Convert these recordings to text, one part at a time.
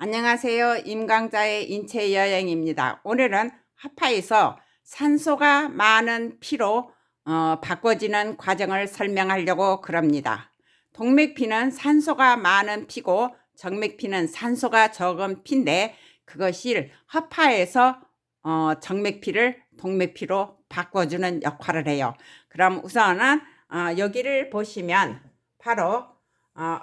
안녕하세요. 임강자의 인체 여행입니다. 오늘은 하파에서 산소가 많은 피로 바꿔지는 과정을 설명하려고 그럽니다. 동맥피는 산소가 많은 피고 정맥피는 산소가 적은 피인데 그것이 하파에서 정맥피를 동맥피로 바꿔주는 역할을 해요. 그럼 우선은 여기를 보시면 바로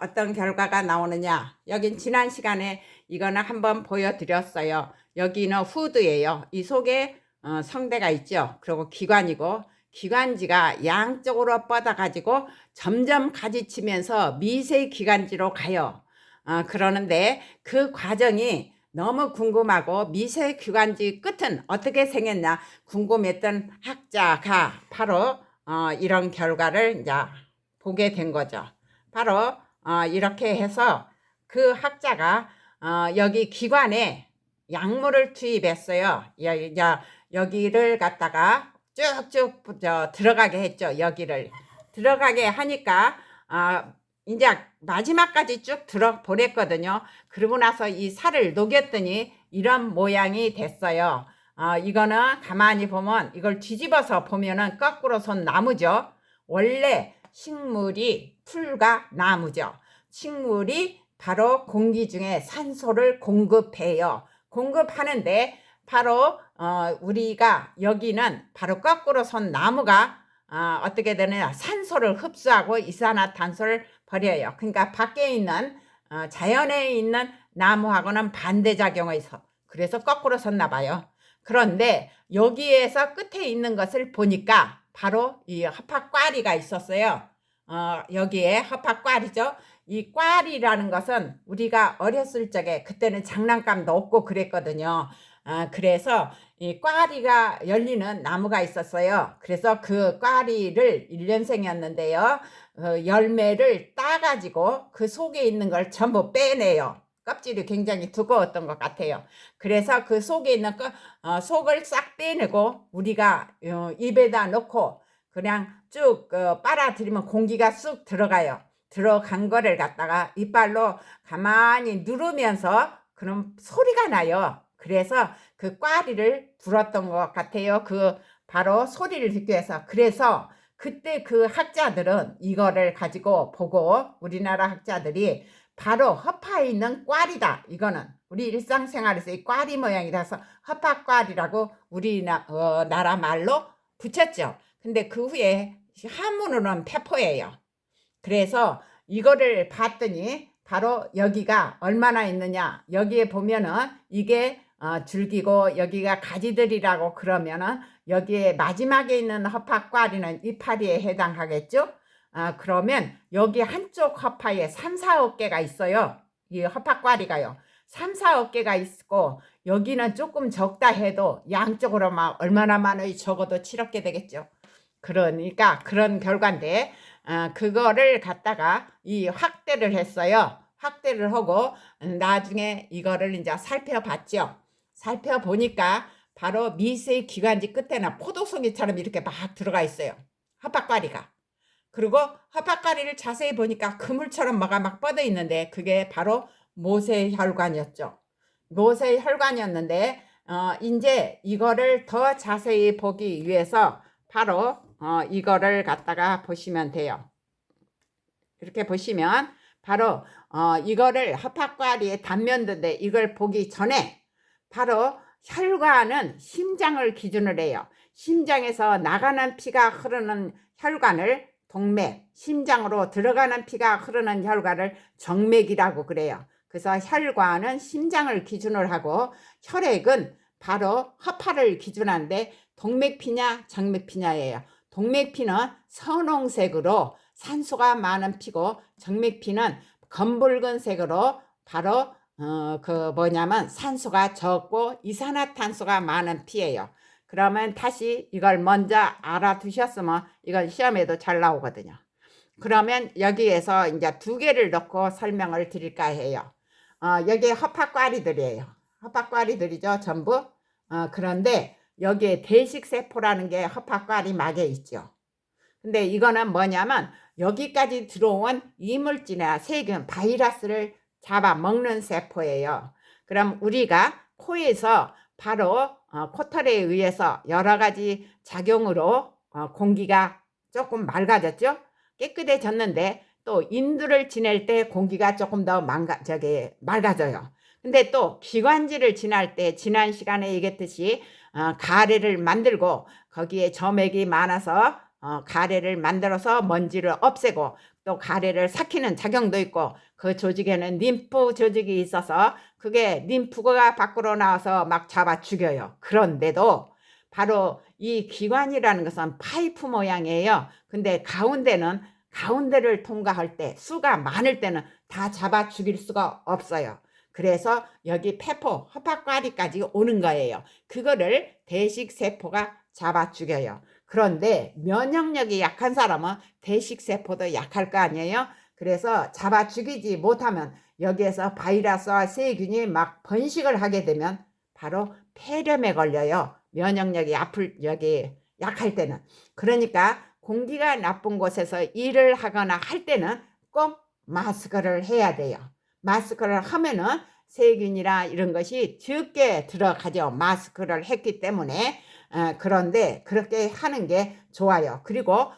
어떤 결과가 나오느냐. 여긴 지난 시간에 이거는 한번 보여드렸어요. 여기는 후드예요. 이 속에 성대가 있죠. 그리고 기관이고 기관지가 양쪽으로 뻗어가지고 점점 가지치면서 미세 기관지로 가요. 그러는데 그 과정이 너무 궁금하고 미세 기관지 끝은 어떻게 생겼나 궁금했던 학자가 바로 이런 결과를 이제 보게 된 거죠. 바로 이렇게 해서 그 학자가 여기 기관에 약물을 투입했어요. 여기를 갖다가 쭉쭉 들어가게 했죠. 여기를 들어가게 하니까 이제 마지막까지 쭉 들어 보냈거든요. 그러고 나서 이 살을 녹였더니 이런 모양이 됐어요. 이거는 가만히 보면 이걸 뒤집어서 보면은 거꾸로 선 나무죠. 원래 식물이 풀과 나무죠. 식물이 바로 공기 중에 산소를 공급해요. 공급하는데 바로 우리가 여기는 바로 거꾸로 선 나무가 어떻게 되느냐, 산소를 흡수하고 이산화탄소를 버려요. 그러니까 밖에 있는 자연에 있는 나무하고는 반대작용을 해서 그래서 거꾸로 섰나 봐요. 그런데 여기에서 끝에 있는 것을 보니까 바로 이 허파꽈리가 있었어요. 여기에 허파꽈리죠. 이 꽈리라는 것은 우리가 어렸을 적에 그때는 장난감도 없고 그랬거든요. 그래서 이 꽈리가 열리는 나무가 있었어요. 그래서 그 꽈리를 1년생이었는데요. 열매를 따가지고 그 속에 있는 걸 전부 빼내요. 껍질이 굉장히 두꺼웠던 것 같아요. 그래서 그 속에 있는 속을 싹 빼내고 우리가 입에다 넣고 그냥 쭉 빨아들이면 공기가 쑥 들어가요. 들어간 거를 갖다가 이빨로 가만히 누르면서 그럼 소리가 나요. 그래서 그 꽈리를 불었던 것 같아요. 그 바로 소리를 듣기 위해서. 그래서 그때 그 학자들은 이거를 가지고 보고 우리나라 학자들이 바로 허파에 있는 꽈리다. 이거는 우리 일상생활에서 이 꽈리 모양이라서 허파꽈리라고 우리나라 말로 붙였죠. 근데 그 후에 한문으로는 페퍼예요. 그래서 이거를 봤더니 바로 여기가 얼마나 있느냐. 여기에 보면은 이게 줄기고 여기가 가지들이라고 그러면은 여기에 마지막에 있는 허파꽈리는 이파리에 해당하겠죠. 그러면 여기 한쪽 허파에 3, 4억 개가 있어요. 이 허파꽈리가요. 3, 4억 개가 있고 여기는 조금 적다 해도 양쪽으로 막 얼마나 많아요. 적어도 7억 개 되겠죠. 그러니까 그런 결과인데 그거를 갖다가 이 확대를 했어요. 확대를 하고 나중에 이거를 이제 살펴봤죠. 살펴보니까 바로 미세 기관지 끝에는 포도송이처럼 이렇게 막 들어가 있어요. 허파꽈리가. 그리고 허파꽈리를 자세히 보니까 그물처럼 뭐가 막 뻗어 있는데 그게 바로 모세혈관이었죠. 모세혈관이었는데 이제 이거를 더 자세히 보기 위해서 바로 이거를 갖다가 보시면 돼요. 이렇게 보시면 바로 이거를 허파꽈리의 단면인데 이걸 보기 전에 바로 혈관은 심장을 기준으로 해요. 심장에서 나가는 피가 흐르는 혈관을 동맥, 심장으로 들어가는 피가 흐르는 혈관을 정맥이라고 그래요. 그래서 혈관은 심장을 기준으로 하고 혈액은 바로 허파를 기준한데 동맥피냐 정맥피냐예요. 동맥피는 선홍색으로 산소가 많은 피고 정맥피는 검붉은색으로 바로 그 뭐냐면 산소가 적고 이산화탄소가 많은 피예요. 그러면 다시 이걸 먼저 알아두셨으면 이건 시험에도 잘 나오거든요. 그러면 여기에서 이제 두 개를 넣고 설명을 드릴까 해요. 여기 허파꽈리들이에요. 허파꽈리들이죠, 전부. 그런데 여기에 대식세포라는 게 허파꽈리 막에 있죠. 근데 이거는 뭐냐면 여기까지 들어온 이물질이나 세균, 바이러스를 잡아먹는 세포예요. 그럼 우리가 코에서 바로 코털에 의해서 여러 가지 작용으로 공기가 조금 맑아졌죠. 깨끗해졌는데 또 인두를 지낼 때 공기가 조금 더 맑아져요. 근데 또 기관지를 지날 때 지난 시간에 얘기했듯이 가래를 만들고 거기에 점액이 많아서 가래를 만들어서 먼지를 없애고 또 가래를 삭히는 작용도 있고 그 조직에는 림프 조직이 있어서 그게 림프가 밖으로 나와서 막 잡아 죽여요. 그런데도 바로 이 기관이라는 것은 파이프 모양이에요. 근데 가운데를 통과할 때 수가 많을 때는 다 잡아 죽일 수가 없어요. 그래서 여기 폐포, 허파과리까지 오는 거예요. 그거를 대식세포가 잡아 죽여요. 그런데 면역력이 약한 사람은 대식세포도 약할 거 아니에요. 그래서 잡아 죽이지 못하면 여기에서 바이러스와 세균이 막 번식을 하게 되면 바로 폐렴에 걸려요. 면역력이 약할 때는. 그러니까 공기가 나쁜 곳에서 일을 하거나 할 때는 꼭 마스크를 해야 돼요. 마스크를 하면은 세균이나 이런 것이 적게 들어가죠. 마스크를 했기 때문에. 그런데 그렇게 하는 게 좋아요. 그리고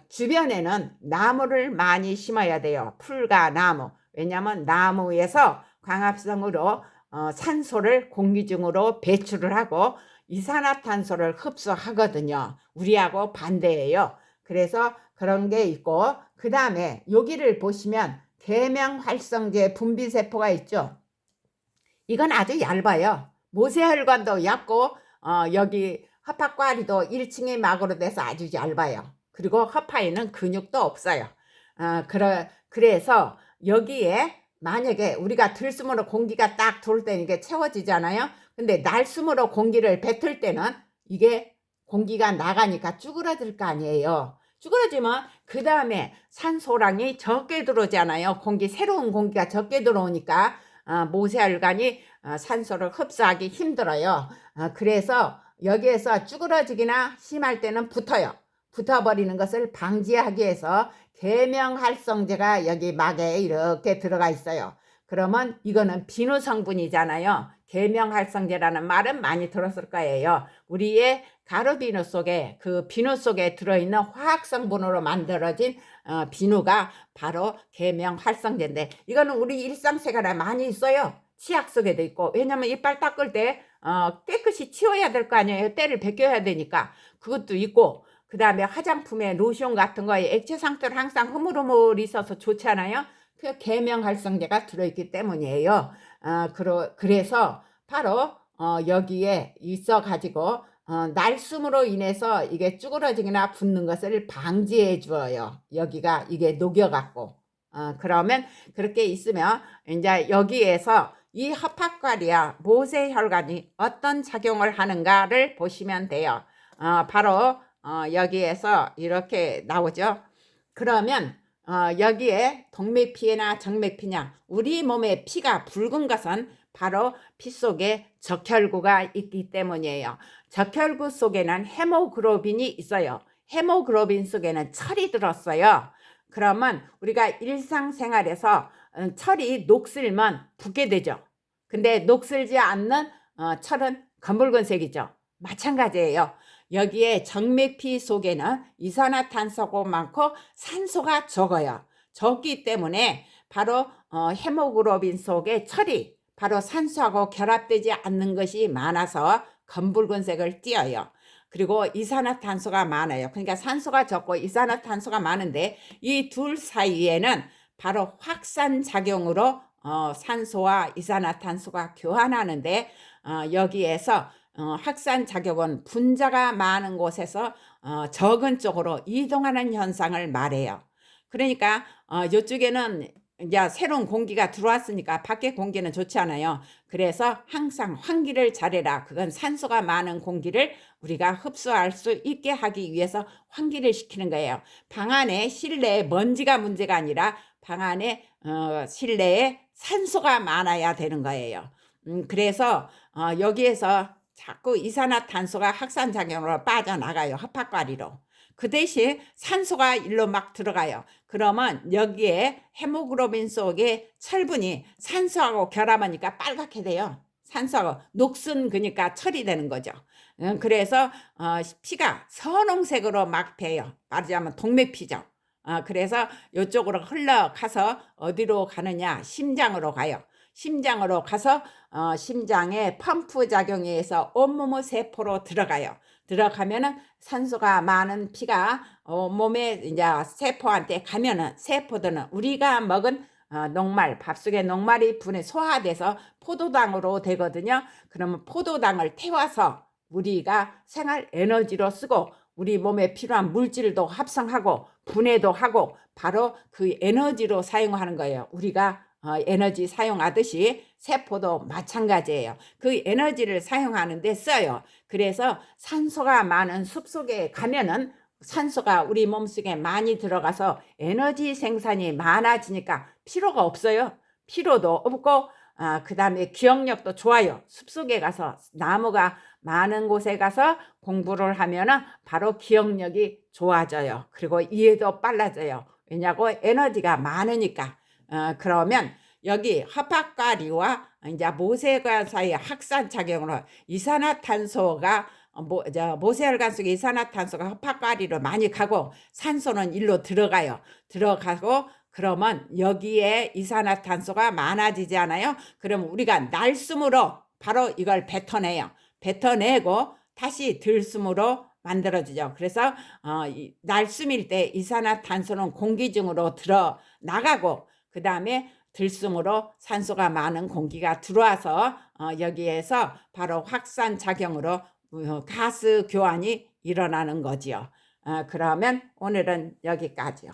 주변에는 나무를 많이 심어야 돼요. 풀과 나무. 왜냐하면 나무에서 광합성으로 산소를 공기 중으로 배출을 하고 이산화탄소를 흡수하거든요. 우리하고 반대예요. 그래서 그런 게 있고, 그 다음에 여기를 보시면 계명활성제 분비세포가 있죠. 이건 아주 얇아요. 모세혈관도 얇고 여기 허파과리도 1층이 막으로 돼서 아주 얇아요. 그리고 허파에는 근육도 없어요. 그래서 여기에 만약에 우리가 들숨으로 공기가 딱 들어올 때는 이게 채워지잖아요. 근데 날숨으로 공기를 뱉을 때는 이게 공기가 나가니까 쭈그러들 거 아니에요. 쭈그러지면 그 다음에 산소량이 적게 들어오잖아요. 새로운 공기가 적게 들어오니까 모세혈관이 산소를 흡수하기 힘들어요. 그래서 여기에서 쭈그러지기나 심할 때는 붙어버리는 것을 방지하기 위해서 계명활성제가 여기 막에 이렇게 들어가 있어요. 그러면 이거는 비누 성분이잖아요. 계명활성제라는 말은 많이 들었을 거예요. 우리의 가루비누 속에 그 비누 속에 들어있는 화학성분으로 만들어진 비누가 바로 계명활성제인데 이거는 우리 일상생활에 많이 있어요. 치약 속에도 있고. 왜냐면 이빨 닦을 때 깨끗이 치워야 될 거 아니에요. 때를 벗겨야 되니까. 그것도 있고, 그 다음에 화장품에 로션 같은 거에 액체 상태로 항상 흐물흐물 있어서 좋잖아요. 그 계명활성제가 들어있기 때문이에요. 그래서 바로 여기에 있어가지고 날숨으로 인해서 이게 쭈그러지거나 붓는 것을 방지해 주어요. 여기가 이게 녹여갖고. 그러면 그렇게 있으면 이제 여기에서 이 허파과리와 모세혈관이 어떤 작용을 하는가를 보시면 돼요. 바로 여기에서 이렇게 나오죠. 그러면 여기에 동맥피나 정맥피냐, 우리 몸의 피가 붉은 것은 바로 피 속에 적혈구가 있기 때문이에요. 적혈구 속에는 헤모글로빈이 있어요. 헤모글로빈 속에는 철이 들었어요. 그러면 우리가 일상생활에서 철이 녹슬면 붓게 되죠. 근데 녹슬지 않는 철은 검붉은색이죠. 마찬가지예요. 여기에 정맥피 속에는 이산화탄소가 많고 산소가 적어요. 적기 때문에 바로 헤모글로빈 속에 철이 바로 산소하고 결합되지 않는 것이 많아서 검붉은색을 띠어요. 그리고 이산화탄소가 많아요. 그러니까 산소가 적고 이산화탄소가 많은데 이 둘 사이에는 바로 확산작용으로 산소와 이산화탄소가 교환하는데 여기에서 확산작용은 분자가 많은 곳에서 적은 쪽으로 이동하는 현상을 말해요. 그러니까 이쪽에는 이제 새로운 공기가 들어왔으니까 밖에 공기는 좋지 않아요. 그래서 항상 환기를 잘해라. 그건 산소가 많은 공기를 우리가 흡수할 수 있게 하기 위해서 환기를 시키는 거예요. 방 안에 실내에 먼지가 문제가 아니라 방 안에 실내에 산소가 많아야 되는 거예요. 그래서 여기에서 자꾸 이산화탄소가 확산작용으로 빠져나가요. 허파과리로. 그 대신 산소가 일로 막 들어가요. 그러면 여기에 헤모글로빈 속에 철분이 산소하고 결합하니까 빨갛게 돼요. 산소하고 녹슨 그러니까 철이 되는 거죠. 그래서 피가 선홍색으로 막 배요. 말하자면 동맥피죠. 그래서 이쪽으로 흘러가서 어디로 가느냐? 심장으로 가요. 심장으로 가서 심장에 펌프 작용에 의해서 온몸의 세포로 들어가요. 들어가면은 산소가 많은 피가 몸에 이제 세포한테 가면은 세포들은 우리가 먹은 녹말, 밥 속에 녹말이 분해 소화돼서 포도당으로 되거든요. 그러면 포도당을 태워서 우리가 생활 에너지로 쓰고 우리 몸에 필요한 물질도 합성하고 분해도 하고 바로 그 에너지로 사용하는 거예요. 우리가 에너지 사용하듯이 세포도 마찬가지예요. 그 에너지를 사용하는 데 써요. 그래서 산소가 많은 숲속에 가면은 산소가 우리 몸속에 많이 들어가서 에너지 생산이 많아지니까 피로가 없어요. 피로도 없고 그 다음에 기억력도 좋아요. 숲속에 가서 나무가 많은 곳에 가서 공부를 하면은 바로 기억력이 좋아져요. 그리고 이해도 빨라져요. 왜냐고 에너지가 많으니까. 그러면 여기 화학가리와 이제 모세혈관 사이 확산 작용으로 이산화탄소가 모세혈관 속에 이산화탄소가 화학가리로 많이 가고 산소는 일로 들어가요. 들어가고 그러면 여기에 이산화탄소가 많아지지 않아요? 그럼 우리가 날숨으로 바로 이걸 뱉어내요. 뱉어내고 다시 들숨으로 만들어지죠. 그래서 날숨일 때 이산화탄소는 공기 중으로 들어 나가고 그 다음에 들숨으로 산소가 많은 공기가 들어와서 여기에서 바로 확산 작용으로 가스 교환이 일어나는 거지요. 그러면 오늘은 여기까지요.